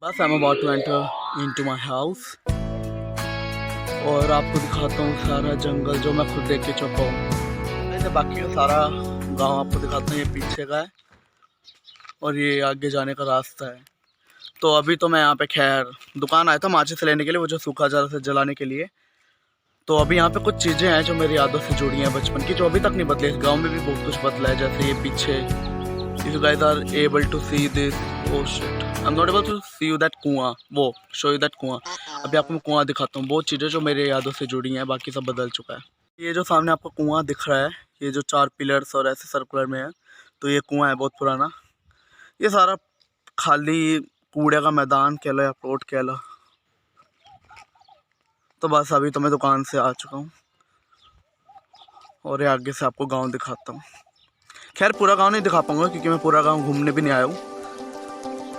बस I am about to enter into my house और आपको दिखाता हूँ सारा जंगल जो मैं खुद देख के चुका हूँ। ऐसे बाकी का सारा गांव आपको दिखाता हूँ। ये पीछे का है और ये आगे जाने का रास्ता है। तो अभी तो मैं यहाँ पे खैर दुकान आया था माचिस लेने के लिए, वो जो सूखा जा रहा था जलाने के लिए। तो अभी यहाँ पे कुछ चीज़ें हैं जो मेरी यादों से जुड़ी हैं बचपन की, जो अभी तक नहीं बदले। इस गाँव में भी बहुत कुछ बदला है, जैसे ये पीछे If you guys are able to see this, oh shit, I'm not able to see you that कुआं, वो show you that कुआं। अभी आपको मैं कुआं दिखाता हूँ। बहुत चीज़ें जो मेरे यादों से जुड़ी हैं, बाकी सब बदल चुका है। ये जो सामने आपको कुआं दिख रहा है, ये जो 4 पिलर्स और ऐसे सर्कुलर में है, तो ये कुआं है बहुत पुराना। ये सारा खाली कूड़े का मैदान कह लो या प्लॉट कह लो। तो बस अभी तो मैं दुकान से आ चुका हूँ और ये आगे से आपको गाँव दिखाता हूँ। खैर पूरा गांव नहीं दिखा पाऊंगा क्योंकि मैं पूरा गांव घूमने भी नहीं आया हूँ,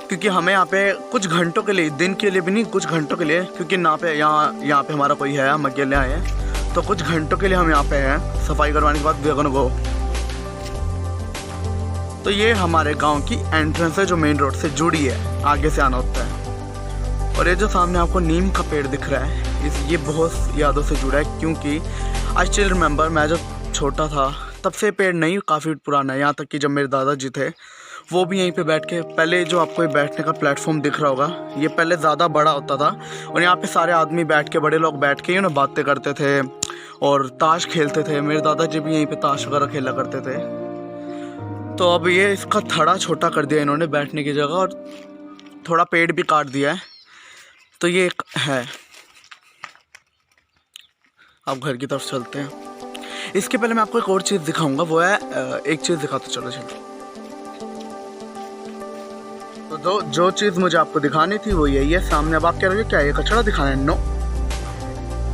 क्योंकि हमें यहाँ पे कुछ घंटों के लिए, दिन के लिए भी नहीं, कुछ घंटों के लिए, क्योंकि यहाँ पे हमारा कोई है, हम अकेले आए हैं, तो कुछ घंटों के लिए हम यहाँ पे हैं। सफाई करवाने के बाद वी आर गोना गो। तो ये हमारे गांव की एंट्रेंस है जो मेन रोड से जुड़ी है, आगे से आना होता है। और ये जो सामने आपको नीम का पेड़ दिख रहा है, ये बहुत यादों से जुड़ा है, क्योंकि आई स्टिल रिमेंबर मैं जब छोटा था तब से पेड़ नहीं काफ़ी पुराना है। यहाँ तक कि जब मेरे दादाजी थे वो भी यहीं पे बैठ के, पहले जो आपको ये बैठने का प्लेटफॉर्म दिख रहा होगा, ये पहले ज़्यादा बड़ा होता था और यहाँ पे सारे आदमी बैठ के, बड़े लोग बैठ के ही ना बातें करते थे और ताश खेलते थे। मेरे दादाजी भी यहीं पे ताश वगैरह खेला करते थे। तो अब ये इसका थड़ा छोटा कर दिया इन्होंने बैठने की जगह, और थोड़ा पेड़ भी काट दिया है। तो ये एक है। आप घर की तरफ चलते हैं। इसके पहले मैं आपको एक और चीज़ दिखाऊंगा, वो है एक चीज़ दिखाता चलो। तो जो चीज़ मुझे आपको दिखानी थी वो यही है सामने। अब आप कह रहे हो क्या ये कचरा दिखाना है? No,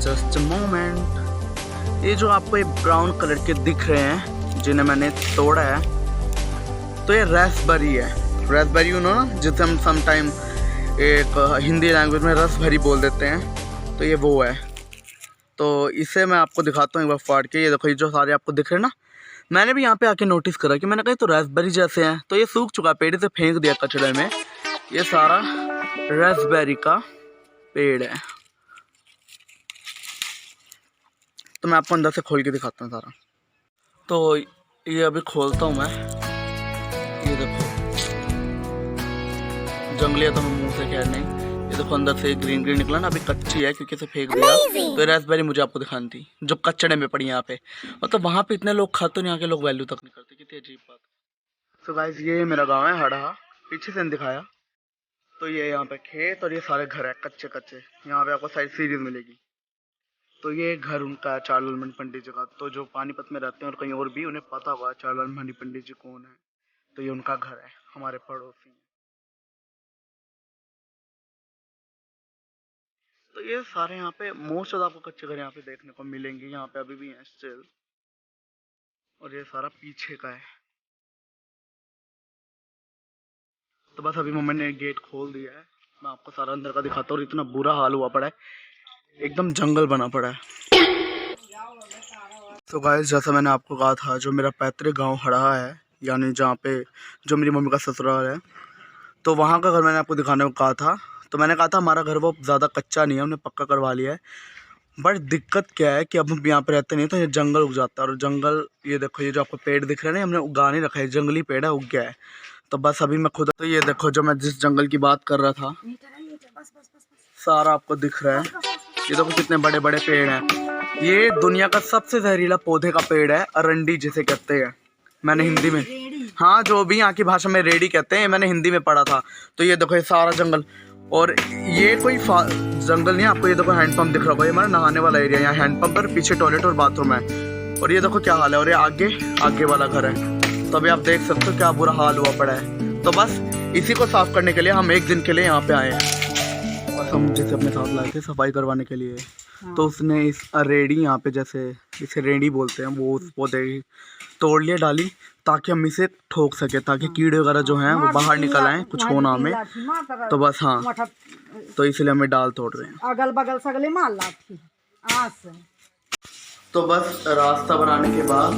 just a moment. ये जो आपको ये ब्राउन कलर के दिख रहे हैं जिन्हें मैंने तोड़ा है, तो ये रास्पबेरी है। रास्पबेरी यू नो ना, जिसे हम समटाइम एक हिंदी लैंग्वेज में रस भरी बोल देते हैं, तो ये वो है। तो इसे मैं आपको दिखाता हूँ एक बार फाड़ के। ये देखो, ये जो सारे आपको दिख रहे हैं ना, मैंने भी यहाँ पे आके नोटिस करा कि मैंने कहा तो रास्पबेरी जैसे हैं। तो ये सूख चुका, पेड़ से फेंक दिया कचड़े में। ये सारा रास्पबेरी का पेड़ है। तो मैं आपको अंदर से खोल के दिखाता हूँ सारा। तो ये अभी खोलता हूँ मैं। ये देखो, जंगली है तो मैं मुँह से खैर नहीं। ये देखो अंदर से ग्रीन ग्रीन निकला ना, अभी कच्ची है क्योंकि इसे फेंक दिया। तो रास्पबेरी मुझे आपको दिखानी थी जो कचड़े में पड़ी यहाँ पे। मतलब वहाँ पे इतने लोग खाते, यहाँ के लोग वैल्यू तक नहीं करते। कितनी अजीब बात। सो गाइस, ये मेरा गांव है हड़ा, पीछे से दिखाया। तो ये यहाँ पे खेत और ये सारे घर है कच्चे कच्चे। यहाँ पे आपको साइड सीरीज मिलेगी। तो ये घर उनका है, चारलाल पंडित जी का। तो जो पानीपत में रहते हैं और कहीं और भी, उन्हें पता होगा चारलाल पंडित जी कौन है। तो ये उनका घर है, हमारे पड़ोसी। तो ये सारे यहाँ पे मोस्ट ऑफ आपको कच्चे घर यहाँ पे देखने को मिलेंगे, यहाँ पे अभी भी हैं स्टिल। और ये सारा पीछे का है। तो बस अभी मम्मी ने गेट खोल दिया है, मैं आपको सारा अंदर का दिखाता हूँ। और इतना बुरा हाल हुआ पड़ा है, एकदम जंगल बना पड़ा है। तो गाइस, जैसा मैंने आपको कहा था, जो मेरा पैतृक गांव हड़ा है, यानी जहाँ पे जो मेरी मम्मी का ससुराल है, तो वहाँ का घर मैंने आपको दिखाने को कहा था। तो मैंने कहा था हमारा घर वो ज़्यादा कच्चा नहीं है, हमने पक्का करवा लिया है। बट दिक्कत क्या है कि अब हम यहाँ पे रहते नहीं, तो ये जंगल उग जाता है। और जंगल, ये देखो, ये जो आपको पेड़ दिख रहे हैं ना, हमने उगा नहीं रखा है, जंगली पेड़ है, उग गया है। तो बस अभी मैं खुद, तो ये देखो जो मैं जिस जंगल की बात कर रहा था, सारा आपको दिख रहा है। ये देखो कितने बड़े बड़े पेड़ हैं। ये दुनिया का सबसे जहरीला पौधे का पेड़ है, अरंडी जिसे कहते हैं। मैंने हिंदी में, हाँ जो भी यहाँ की भाषा में रेडी कहते हैं, मैंने हिंदी में पढ़ा था। तो ये देखो ये सारा जंगल, और ये कोई जंगल नहीं है। आपको ये देखो हैंडपम्प दिख रहा होगा, ये हमारा नहाने वाला एरिया। यहाँ हैंडपम्प पर पीछे टॉयलेट और बाथरूम है। और ये देखो क्या हाल है। और ये आगे वाला घर है। तो अभी आप देख सकते हो क्या बुरा हाल हुआ पड़ा है। तो बस इसी को साफ करने के लिए हम एक दिन के लिए यहाँ पे आए हैं। बस हम जैसे अपने साथ लाए थे सफाई करवाने के लिए। तो उसने इस रेडी, यहाँ पे जैसे इसे रेडी बोलते हैं, वो उस पौधे तोड़ लिए, डाली, ताकि हम इसे ठोक सके, ताकि कीड़े वगैरह जो हैं वो बाहर निकल आए, कुछ हो ना हमें। तो बस हाँ, तो इसलिए हमें डाल तोड़ रहे हैं। अगल बगल सगले मार लाती। तो बस रास्ता बनाने के बाद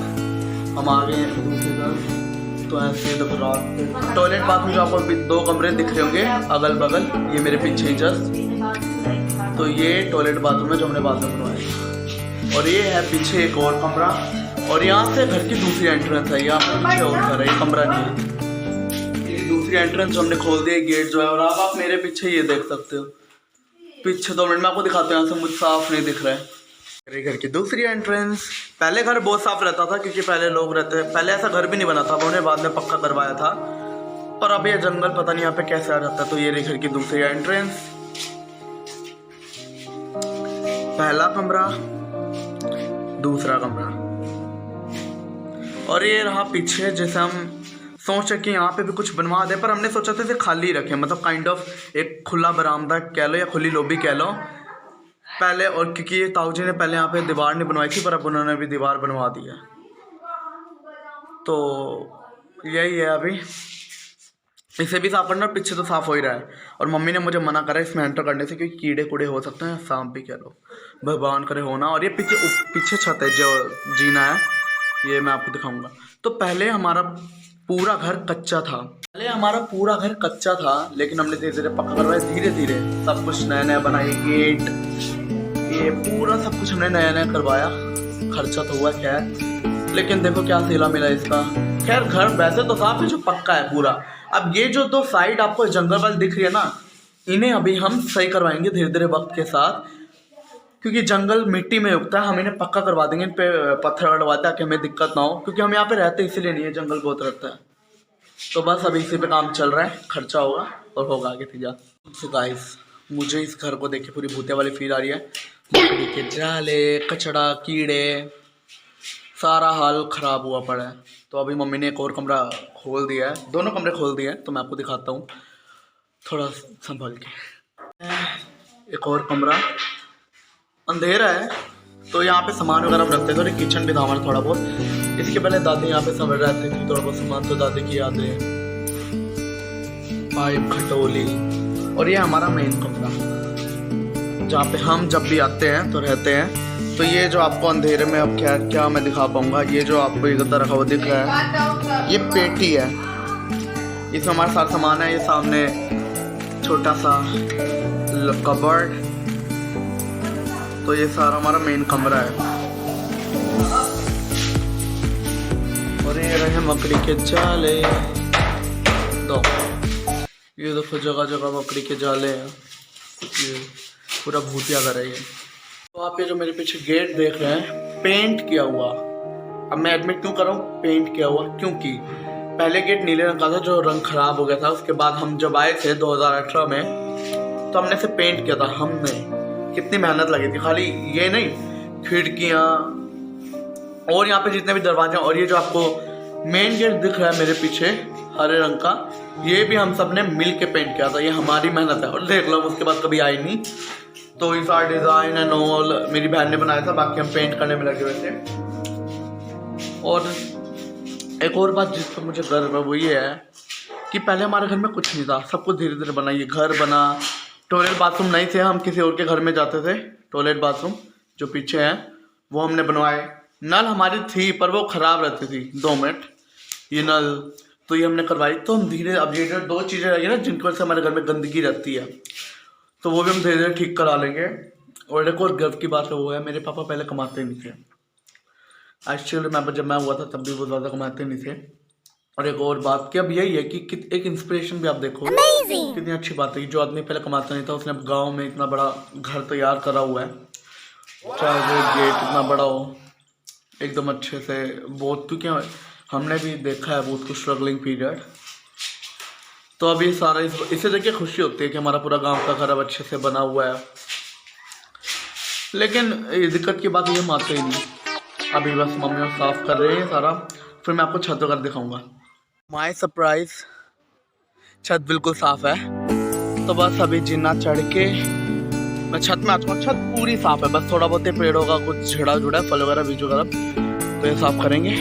हम आ गए हैं दूसरी तरफ। तो ऐसे देखो रात टॉयलेट बाथरूम जो आपको दो कमरे दिख रहे होंगे अगल बगल, ये मेरे पीछे ही जस्ट, तो ये टॉयलेट बाथरूम है जो हमने बाथरूम बनवाया। और ये है पीछे एक और कमरा, और यहाँ से घर की दूसरी एंट्रेंस है। यहाँ पर पीछे और घर है, ये कमरा नहीं है, ये दूसरी एंट्रेंस हमने खोल दिया, गेट जो है। और अब आप मेरे पीछे ये देख सकते हो, पीछे 2 मिनट में आपको दिखाते हैं, यहाँ से मुझे साफ नहीं दिख रहा है। मेरे घर की दूसरी एंट्रेंस। पहले घर बहुत साफ रहता था क्योंकि पहले लोग रहते, पहले ऐसा घर भी नहीं बना था, उन्होंने बाद में पक्का करवाया था, पर अब ये जंगल पता नहीं यहाँ पे कैसे आ जाता है। तो ये रही घर की दूसरी एंट्रेंस, पहला कमरा, दूसरा कमरा, और ये रहा पीछे। जैसे हम सोचे कि यहाँ पे भी कुछ बनवा दे, पर हमने सोचा था इसे खाली रखें, मतलब काइंड ऑफ एक खुला बरामदा कह लो या खुली लॉबी कह लो पहले। और क्योंकि ये ताऊ जी ने पहले यहाँ पे दीवार नहीं बनवाई थी, पर अब उन्होंने भी दीवार बनवा दी है। तो यही है, अभी इसे भी साफ करना, पीछे तो साफ हो ही रहा है। और मम्मी ने मुझे मना करा इसमें एंटर करने से, क्योंकि कीड़े कूड़े हो सकते हैं, सांप भी कह लो, भगवान करे होना। और ये पीछे छत है जो जीना है, ये मैं आपको दिखाऊंगा। तो पहले हमारा पूरा घर कच्चा था, लेकिन हमने धीरे धीरे पक्का करवाया, धीरे धीरे सब कुछ नया नया बनाया, गेट, ये पूरा सब कुछ हमने नया नया करवाया। खर्चा तो हुआ खैर, लेकिन देखो क्या सिला मिला इसका। खैर घर वैसे तो साफ है, जो पक्का है पूरा। अब ये जो 2 साइड आपको जंगल वाली दिख रही है ना, इन्हें अभी हम सही करवाएंगे धीरे धीरे वक्त के साथ, क्योंकि जंगल मिट्टी में उगता है। हम इन्हें पक्का करवा देंगे, इन पे पत्थर अड़वाते हैं कि हमें दिक्कत ना हो, क्योंकि हम यहाँ पे रहते इसीलिए नहीं है, जंगल बहुत रहता है। तो बस अभी इसी पे काम चल रहा है, खर्चा होगा और होगा आगे तीजा। तो गाइस, मुझे इस घर को देख के पूरी भूतिया वाली फील आ रही है। लकड़ी के जाले, कचड़ा, कीड़े, सारा हाल खराब हुआ पड़ा है। तो अभी मम्मी ने एक और कमरा खोल दिया है, दोनों कमरे खोल दिए हैं, तो मैं आपको दिखाता हूँ थोड़ा संभल के। एक और कमरा, अंधेरा है, तो यहाँ पे सामान वगैरह रखते थे, और किचन भी था हमारा थोड़ा बहुत। इसके पहले दादी यहाँ पे समझ रहती थी, थोड़ा बहुत सामान तो दादी की यादें, पाइप, खटोली। और ये हमारा मेन कमरा, जहाँ पे हम जब भी आते हैं तो रहते हैं। तो ये जो आपको अंधेरे में अब क्या मैं दिखा पाऊंगा, ये जो आपको इधर रखा हुआ दिख रहा है, ये पेटी है, इसमें हमारा सारा सामान है। ये सामने छोटा सा कबर्ड, तो ये सारा हमारा मेन कमरा है। और ये रहे मकड़ी के जाले, ये देखो जगह जगह मकड़ी के जाले हैं, ये पूरा भूतिया घर है ये। तो आप ये जो मेरे पीछे गेट देख रहे हैं, पेंट किया हुआ। अब मैं एडमिट क्यों कर रहा हूँ पेंट किया हुआ, क्योंकि पहले गेट नीले रंग का था जो रंग खराब हो गया था। उसके बाद हम जब आए थे 2018 में, तो हमने इसे पेंट किया था। हमने कितनी मेहनत लगी थी, खाली ये नहीं, खिड़कियाँ और यहाँ पे जितने भी दरवाजे, और ये जो आपको मेन गेट दिख रहा है मेरे पीछे हरे रंग का, ये भी हम सब ने मिल के पेंट किया था। ये हमारी मेहनत है। और देख लो, उसके बाद कभी आई नहीं, तो ये सारा डिज़ाइन एंड ऑल मेरी बहन ने बनाया था, बाकी हम पेंट करने में लगे हुए थे। और एक और बात जिस पर मुझे गर्व है वो ये है कि पहले हमारे घर में कुछ नहीं था, सब कुछ धीरे धीरे बना। ये घर बना, टॉयलेट बाथरूम नहीं थे, हम किसी और के घर में जाते थे। टॉयलेट बाथरूम जो पीछे है वो हमने बनवाए। नल हमारी थी पर वो ख़राब रहती थी, 2 मिनट, ये नल, तो ये हमने करवाई। तो हम धीरे, अब ये 2 चीज़ें रही ना जिनकी वजह से हमारे घर में गंदगी रहती है, तो वो भी हम धीरे धीरे ठीक करा लेंगे। और एक और गर्व की बात है वो है, मेरे पापा पहले कमाते नहीं थे। एक्चुअली जब मैं हुआ था तब भी वो ज़्यादा कमाते नहीं थे। और एक और बात कि अब यही है कि एक इंस्पिरेशन भी आप देखो, कितनी अच्छी बात है कि जो आदमी पहले कमाता नहीं था उसने अब गाँव में इतना बड़ा घर तैयार करा हुआ है, चाहे वो गेट इतना बड़ा हो, एकदम अच्छे से। बहुत, क्योंकि हमने भी देखा है बहुत कुछ स्ट्रगलिंग पीरियड। तो अभी सारा इसे देख के खुशी होती है कि हमारा पूरा गांव का घर अब अच्छे से बना हुआ है। लेकिन दिक्कत की बात ये हम आते ही नहीं। अभी बस मम्मी साफ कर रही है सारा, फिर मैं आपको छत वगैरह दिखाऊंगा। माय सरप्राइज, छत बिल्कुल साफ है। तो बस अभी जिन्ना चढ़ के मैं छत में आता हूँ। छत पूरी साफ है, बस थोड़ा बहुत पेड़ होगा, कुछ झड़ा झुड़ा फल वगैरह बीज वगैरह, तो ये साफ करेंगे।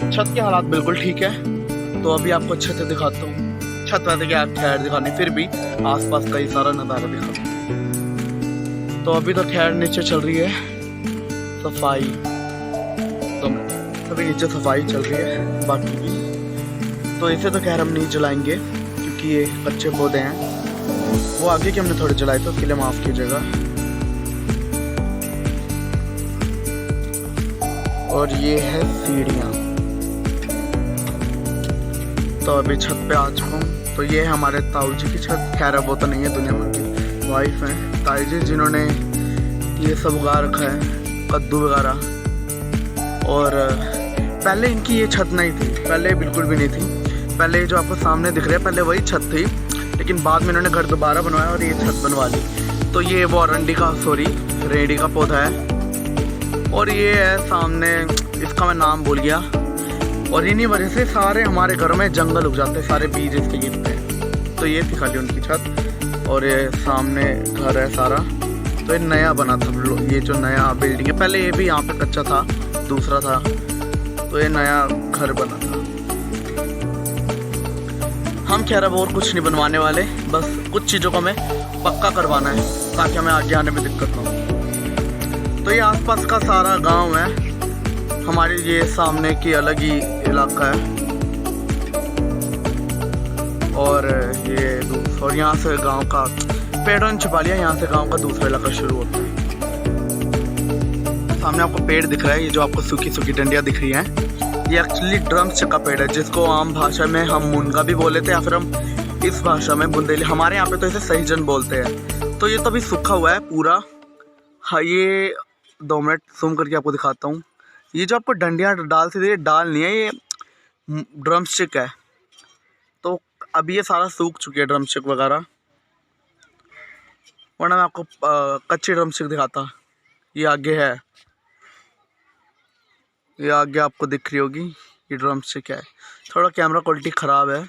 छत के हालात बिल्कुल ठीक है। तो अभी आपको अच्छे से दिखाता हूँ। छत वैसे क्या खैर दिखानी, फिर भी आसपास का ही सारा नज़ारा दिखाता हूँ। तो अभी तो खैर नीचे चल रही है सफाई, तो अभी नीचे सफाई चल रही है। बाकी भी तो इसे तो खैर हम नहीं जलाएंगे क्योंकि ये कच्चे पौधे हैं। वो आगे के हमने थोड़े जलाए थे, उसके लिए माफ़ कीजिएगा। और ये है सीढ़ियाँ। तो अभी छत पे आ चुका हूँ। तो ये है हमारे ताऊ जी की छत। खैर वो तो नहीं है, दुनिया भर की वाइफ हैं ताई जी, जिन्होंने ये सब उगा रखा है, कद्दू वगैरह। और पहले इनकी ये छत नहीं थी, पहले बिल्कुल भी नहीं थी। पहले जो आपको सामने दिख रहा है पहले वही छत थी, लेकिन बाद में इन्होंने घर दोबारा बनवाया और ये छत बनवा ली। तो ये वो रेडी का पौधा है। और ये है सामने, इसका मैं नाम भूल गया। और इन्हीं वजह से सारे हमारे घरों में जंगल उग जाते हैं, सारे बीज इसके गिरते हैं। तो ये थी खाली उनकी छत। और ये सामने घर है सारा। तो ये नया बना था, ये जो नया बिल्डिंग है, पहले ये भी यहाँ पे कच्चा था, दूसरा था। तो ये नया घर बना था। हम खैर अब और कुछ नहीं बनवाने वाले, बस कुछ चीज़ों को हमें पक्का करवाना है ताकि हमें आगे आने में दिक्कत ना हो। तो ये आसपास का सारा गांव है, हमारे ये सामने की अलग ही इलाका है। और ये और यहाँ से गांव का पेड़ों ने छुपा लिया, यहाँ से गांव का दूसरा इलाका शुरू होता है। सामने आपको पेड़ दिख रहा है, ये जो आपको सूखी सूखी डंडियाँ दिख रही हैं, ये एक्चुअली ड्रमस्टिक का पेड़ है, जिसको आम भाषा में हम मुनगा भी बोले थे, या फिर हम इस भाषा में बुंदेली, हमारे यहाँ पे तो इसे सहीजन बोलते हैं। तो ये तो अभी सूखा हुआ है पूरा। हाँ, ये 2 मिनट जूम करके आपको दिखाता हूँ। ये जो आपको डंडियाँ डाल से ये डाल नहीं है, ये ड्रमस्टिक है। तो अभी ये सारा सूख चुकी है ड्रमस्टिक वगैरह, वरना मैं आपको कच्ची ड्रमस्टिक दिखाता। ये आगे है, ये आगे आपको दिख रही होगी, ये ड्रमस्टिक है। थोड़ा कैमरा क्वालिटी ख़राब है,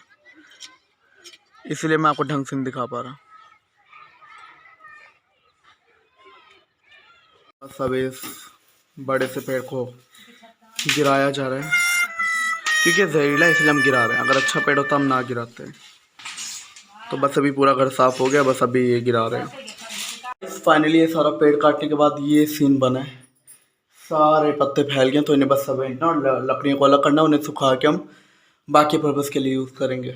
इसलिए मैं आपको ढंग से नहीं दिखा पा रहा। बस अब इस बड़े से पेड़ को गिराया जा रहा है क्योंकि जहरीला है, इसलिए हम गिरा रहे हैं। अगर अच्छा पेड़ होता हम ना गिराते। तो बस अभी पूरा घर साफ हो गया, बस अभी ये गिरा रहे हैं। फाइनली ये सारा पेड़ काटने के बाद ये सीन बना है, सारे पत्ते फैल गए। तो इन्हें बस समेटना और लकड़ियों को अलग करना, उन्हें सुखा के हम बाकी पर्पज़ के लिए यूज़ करेंगे।